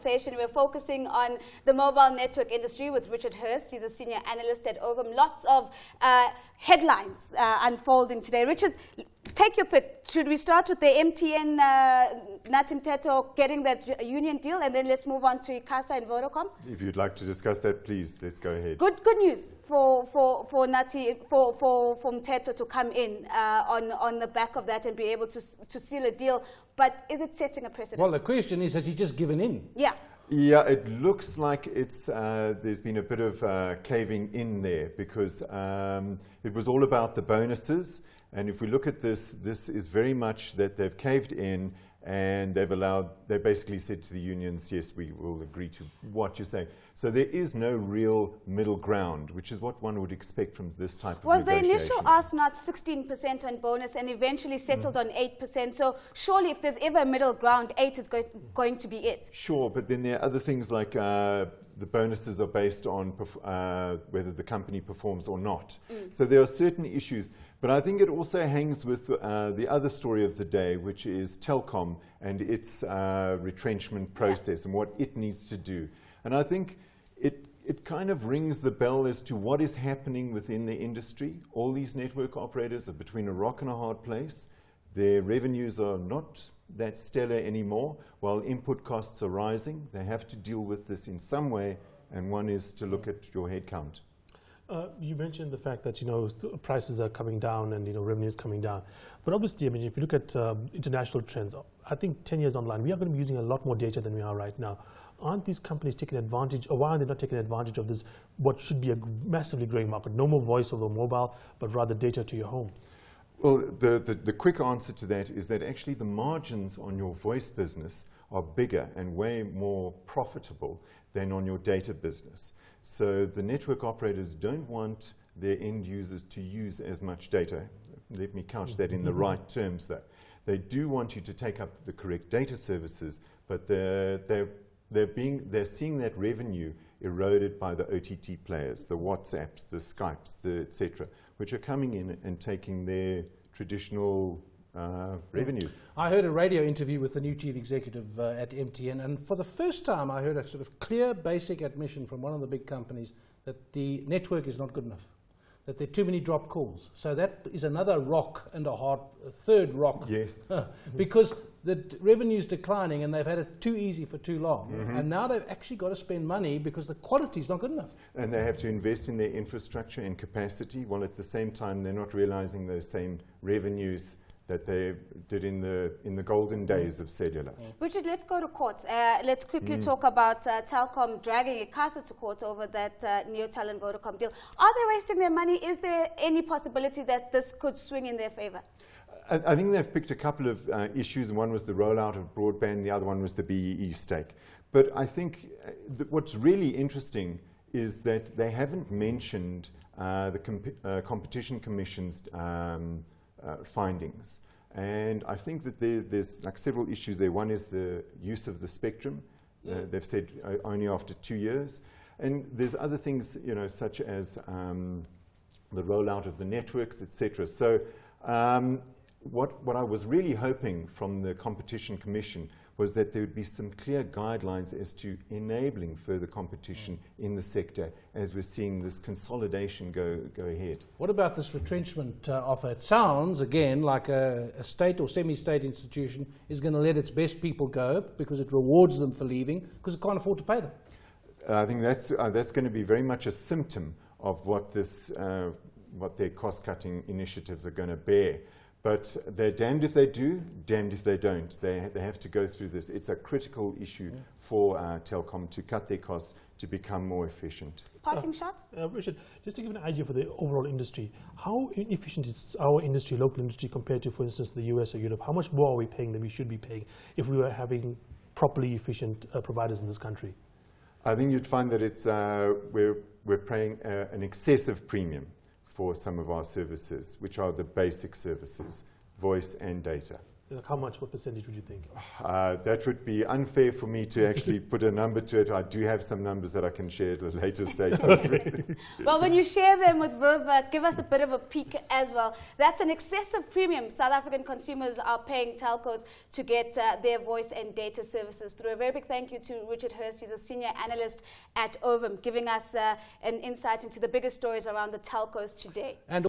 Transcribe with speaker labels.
Speaker 1: We're focusing on the mobile network industry with Richard Hurst. He's a senior analyst at Ovum. Lots of headlines unfolding today. Richard, take your pick. Should we start with the MTN Nathi Mthethwa getting that union deal, and then let's move on to ICASA and Vodacom?
Speaker 2: If you'd like to discuss that, please, let's go ahead.
Speaker 1: Good news for Mthethwa to come in on the back of that and be able to seal a deal. But is it setting a precedent?
Speaker 3: Well, the question is, has he just given in?
Speaker 1: Yeah.
Speaker 2: Yeah, it looks like it's there's been a bit of caving in there because it was all about the bonuses. And if we look at this, this is very much that they've caved in and they basically said to the unions, yes, we will agree to what you're saying. So there is no real middle ground, which is what one would expect from this type of negotiation.
Speaker 1: Was the initial ask not 16% on bonus and eventually settled on 8%? So surely if there's ever a middle ground, 8 is going to be it.
Speaker 2: Sure, but then there are other things like the bonuses are based on whether the company performs or not. So there are certain issues. But I think it also hangs with the other story of the day, which is Telkom and its retrenchment process and what it needs to do. And I think it kind of rings the bell as to what is happening within the industry. All these network operators are between a rock and a hard place. Their revenues are not that stellar anymore, while input costs are rising. They have to deal with this in some way, and one is to look at your headcount.
Speaker 4: You mentioned the fact that prices are coming down and revenues coming down, but obviously, I mean, if you look at international trends, I think 10 years online, we are going to be using a lot more data than we are right now. Aren't these companies taking advantage, or why are they not taking advantage of this? What should be a massively growing market? No more voice over mobile, but rather data to your home.
Speaker 2: Well, the quick answer to that is that actually the margins on your voice business are bigger and way more profitable than on your data business. So the network operators don't want their end users to use as much data. Let me couch that in the right terms though. They do want you to take up the correct data services, but they're seeing that revenue eroded by the OTT players, the WhatsApps, the Skypes, the etc., which are coming in and taking their traditional revenues.
Speaker 3: I heard a radio interview with the new chief executive at MTN, and for the first time I heard a sort of clear, basic admission from one of the big companies that the network is not good enough, that there are too many drop calls. So that is another rock and a third rock.
Speaker 2: Yes.
Speaker 3: Because the revenue's declining and they've had it too easy for too long. And now they've actually got to spend money because the quality is not good enough.
Speaker 2: And they have to invest in their infrastructure and capacity, while at the same time they're not realizing those same revenues that they did in the golden days of cellular.
Speaker 1: Richard, let's go to court. Let's quickly talk about Telkom dragging ICASA to court over that Neotel and Vodacom deal. Are they wasting their money? Is there any possibility that this could swing in their favor?
Speaker 2: I think they've picked a couple of issues. One was the rollout of broadband, the other one was the BEE stake. But I think what's really interesting is that they haven't mentioned the Competition Commission's findings. And I think that there's like several issues there. One is the use of the spectrum. They've said only after 2 years. And there's other things, such as the rollout of the networks, etc. So what I was really hoping from the Competition Commission was that there would be some clear guidelines as to enabling further competition in the sector as we're seeing this consolidation go ahead.
Speaker 3: What about this retrenchment offer? It sounds, again, like a state or semi-state institution is going to let its best people go because it rewards them for leaving because it can't afford to pay them.
Speaker 2: I think that's going to be very much a symptom of what their cost-cutting initiatives are going to bear. But they're damned if they do, damned if they don't. They have to go through this. It's a critical issue for Telkom to cut their costs to become more efficient.
Speaker 1: Parting shot?
Speaker 4: Richard, just to give an idea for the overall industry, how inefficient is our industry, local industry, compared to, for instance, the US or Europe? How much more are we paying than we should be paying if we were having properly efficient providers in this country?
Speaker 2: I think you'd find that it's we're paying an excessive premium for some of our services, which are the basic services, voice and data.
Speaker 4: Like how much, what percentage would you think?
Speaker 2: That would be unfair for me to actually put a number to it. I do have some numbers that I can share at a later stage.
Speaker 1: Well, when you share them with Verve, give us a bit of a peek as well. That's an excessive premium South African consumers are paying telcos to get their voice and data services through. A very big thank you to Richard Hurst. He's a senior analyst at Ovum, giving us an insight into the biggest stories around the telcos today.
Speaker 3: And